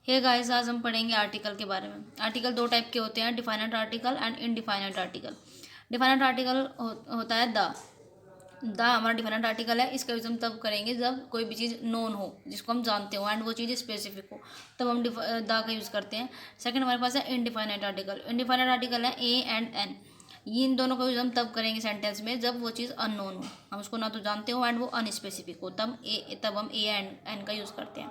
Hey guys, आज हम पढ़ेंगे आर्टिकल के बारे में। आर्टिकल दो टाइप के होते हैं, definite article and indefinite article. Definite article होता है द हमारा डिफाइनेट आर्टिकल है। इसका यूज हम तब करेंगे जब कोई भी चीज़ नोन हो, जिसको हम जानते हो, एंड वो चीज़ स्पेसिफिक हो, तब हम द का यूज़ करते हैं। सेकंड हमारे पास है इनडिफाइनेट आर्टिकल। इनडिफाइनेट आर्टिकल है ए एंड एन। ये इन दोनों का यूज़ हम तब करेंगे सेंटेंस में जब वो चीज़ अननोन हो, हम उसको ना तो जानते हो एंड वो अनस्पेसिफिक हो, तब हम ए एंड एन का यूज़ करते हैं।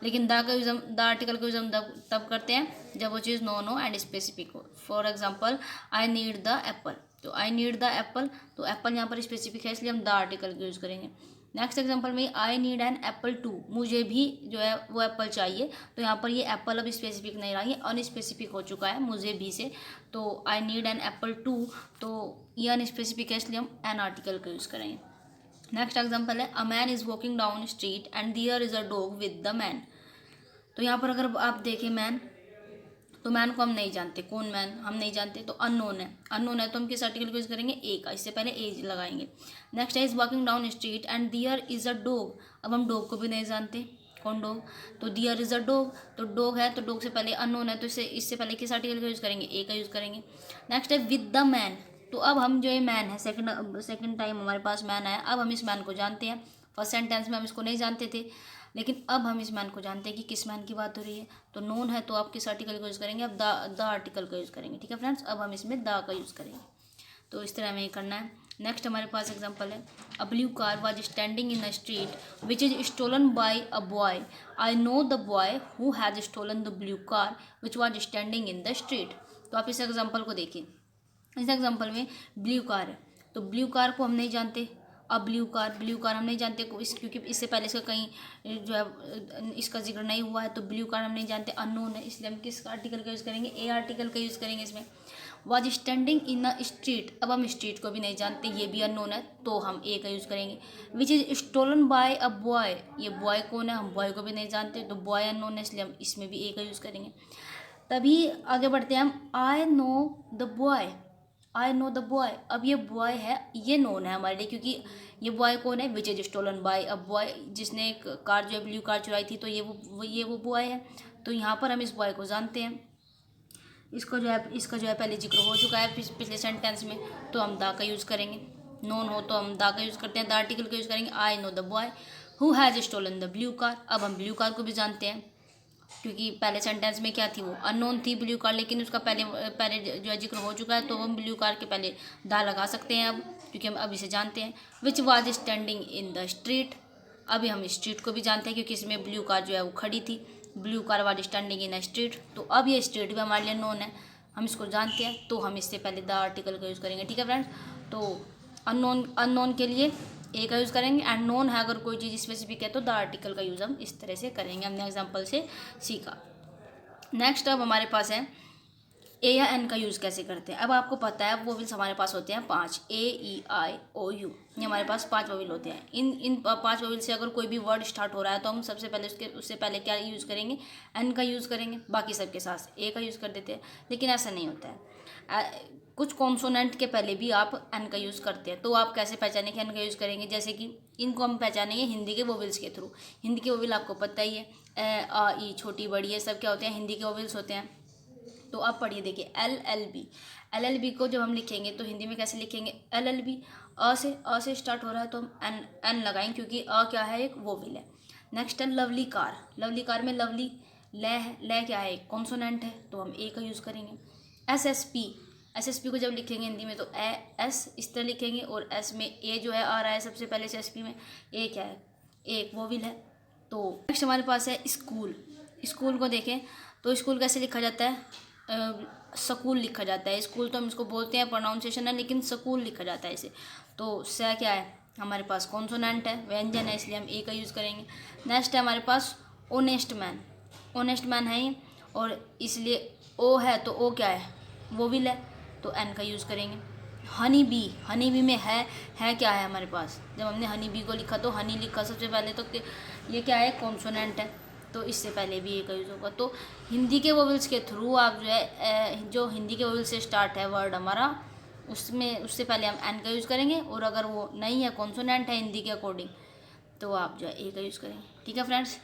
लेकिन द का यूज़ हम द आर्टिकल का यूज़ हम तब करते हैं जब वो चीज़ नोन हो एंड स्पेसिफिक हो। For example, I need the apple. तो आई नीड द एप्पल, तो एप्पल यहाँ पर स्पेसिफिक है, इसलिए हम द आर्टिकल का यूज़ करेंगे। नेक्स्ट एग्जांपल में I need an apple too, मुझे भी जो है वो एप्पल चाहिए। तो यहाँ पर ये एप्पल अब स्पेसिफिक नहीं रहा, ये अनस्पेसिफिक हो चुका है मुझे भी से। तो I need an apple too, तो ये अनस्पेसिफिक है, इसलिए हम एन आर्टिकल का यूज़ करेंगे। नेक्स्ट एग्जांपल है, a man is walking down street and there is a dog with the man. तो यहाँ पर अगर आप देखें मैन, तो मैन को हम नहीं जानते, कौन मैन हम नहीं जानते, तो अननोन है। अननोन है तो हम किस आर्टिकल को यूज़ करेंगे, ए का, इससे पहले ए लगाएंगे। नेक्स्ट है, is walking down street and their is a dog. अब हम डॉग को भी नहीं जानते, कौन डॉग, तो दियर इज़ अ डॉग, तो डॉग है, तो डॉग से पहले अननोन है, तो इससे पहले किस आर्टिकल का यूज़ करेंगे, ए का यूज़ करेंगे। नेक्स्ट है विद द मैन। तो अब हम जो ये मैन है, सेकंड टाइम हमारे पास मैन आया, अब हम इस मैन को जानते हैं। फर्स्ट सेंटेंस में हम इसको नहीं जानते थे, लेकिन अब हम इस मैन को जानते हैं कि किस मैन की बात हो रही है। तो नोन है तो आप किस आर्टिकल का यूज़ करेंगे, अब द आर्टिकल का यूज़ करेंगे। ठीक है फ्रेंड्स, अब हम इसमें द का यूज़ करेंगे। तो इस तरह हमें ये करना है। नेक्स्ट हमारे पास एग्जांपल है, a blue car was standing in the street which is stolen by a boy. I know the boy who has stolen the blue car which was standing in the street. तो आप इस example को देखिए। इस example में blue car है, तो blue car को हम नहीं जानते। अब ब्लू कार हम नहीं जानते क्योंकि इससे पहले इसका कहीं जो है इसका जिक्र नहीं हुआ है, तो ब्लू कार हम नहीं जानते, अननोन है, इसलिए हम किस आर्टिकल का यूज़ करेंगे, ए आर्टिकल का यूज़ करेंगे इसमें। Was standing in a street, अब हम स्ट्रीट को भी नहीं जानते, ये भी अननोन है, तो हम ए का यूज़ करेंगे। Which is stolen by a boy, ये बॉय कौन है, हम बॉय को भी नहीं जानते, तो बॉय अननोन है, इसलिए हम इसमें भी ए का यूज़ करेंगे। तभी आगे बढ़ते हैं हम, आई know the boy. I know the boy, अब ये बॉय है, ये नोन है हमारे लिए, क्योंकि ये बॉय कौन है, which is stolen by a boy, जिसने एक कार जो है ब्लू कार चुराई थी, तो ये वो बॉय है। तो यहाँ पर हम इस बॉय को जानते हैं, इसका जो है पहले जिक्र हो चुका है पिछले सेंटेंस में, तो हम द का यूज़ करेंगे। नोन हो तो हम द का यूज़ करते हैं, द आर्टिकल का यूज़ करेंगे। I know the boy who has stolen the blue car, अब हम ब्लू कार को भी जानते हैं, क्योंकि पहले सेंटेंस में क्या थी, वो अननोन थी ब्लू कार, लेकिन उसका पहले पहले जो है जिक्र हो चुका है, तो हम ब्लू कार के पहले दा लगा सकते हैं अब, क्योंकि हम अब इसे जानते हैं। विच was standing in the street, अभी हम स्ट्रीट को भी जानते हैं, क्योंकि इसमें ब्लू कार जो है वो खड़ी थी, blue car was standing in the street, तो अब ये स्ट्रीट भी हमारे लिए नोन है, हम इसको जानते हैं, तो हम इससे पहले द आर्टिकल का यूज़ करेंगे। ठीक है फ्रेंड्स, तो अननोन के लिए ए का यूज़ करेंगे, एंड नोन है अगर कोई चीज़ स्पेसिफिक है तो द आर्टिकल का यूज़ हम इस तरह से करेंगे, हमने एग्जांपल से सीखा। नेक्स्ट अब हमारे पास है ए या एन का यूज़ कैसे करते हैं। अब आपको पता है वोविल्स हमारे पास होते हैं 5, ए ई आई ओ यू, ये हमारे पास 5 वोविल होते हैं। इन 5 वोविल से अगर कोई भी वर्ड स्टार्ट हो रहा है, तो हम सबसे पहले उससे पहले क्या यूज़ करेंगे, एन का यूज़ करेंगे, बाकी सबके साथ ए का यूज़ कर देते हैं। लेकिन ऐसा नहीं होता है, कुछ कॉन्सोनेंट के पहले भी आप एन का यूज़ करते हैं, तो आप कैसे पहचानें कि एन का यूज़ करेंगे, जैसे कि इनको हम पहचानेंगे हिंदी के वोविल्स के थ्रू। हिंदी के वोविल आपको पता ही है, ए आ ई, छोटी बड़ी, ये सब क्या होते हैं, हिंदी के वोविल्स होते हैं। तो आप पढ़िए, देखिए एल एल बी को जब हम लिखेंगे तो हिंदी में कैसे लिखेंगे, एल एल बी, अ से स्टार्ट हो रहा है, तो हम एन लगाएंगे, क्योंकि अ क्या है, एक वोविल है। नेक्स्ट है लवली कार में लवली ले है, ले क्या है, एक कॉन्सोनेंट है, तो हम ए का यूज़ करेंगे। एस एस पी को जब लिखेंगे हिंदी में, तो ए एस इस तरह लिखेंगे, और एस में ए जो है आ रहा है सबसे पहले से, एस पी में ए क्या है, एक वोविल है। तो नेक्स्ट हमारे पास है स्कूल को देखें तो स्कूल कैसे लिखा जाता है, स्कूल लिखा जाता है। स्कूल तो हम इसको बोलते हैं, प्रोनाउंसिएशन है, लेकिन स्कूल लिखा जाता है इसे। तो स क्या है, हमारे पास कॉन्सोनेंट है, व्यंजन है, इसलिए हम ए का यूज़ करेंगे। नेक्स्ट है हमारे पास ऑनेस्ट मैन है ये, और इसलिए ओ है, तो ओ क्या है, वोविल है, तो एन का यूज़ करेंगे। हनी बी में है क्या है हमारे पास, जब हमने हनी बी को लिखा तो हनी लिखा सबसे पहले, तो ये क्या है, कॉन्सोनेंट है, तो इससे पहले भी ए का यूज़ होगा। तो हिंदी के वोवेल्स के थ्रू आप जो है जो हिंदी के वोवेल से स्टार्ट है वर्ड हमारा, उससे पहले हम एन का यूज़ करेंगे, और अगर वो नहीं है, कॉन्सोनेंट है हिंदी के अकॉर्डिंग, तो आप जो है ए का यूज़ करेंगे। ठीक है फ्रेंड्स।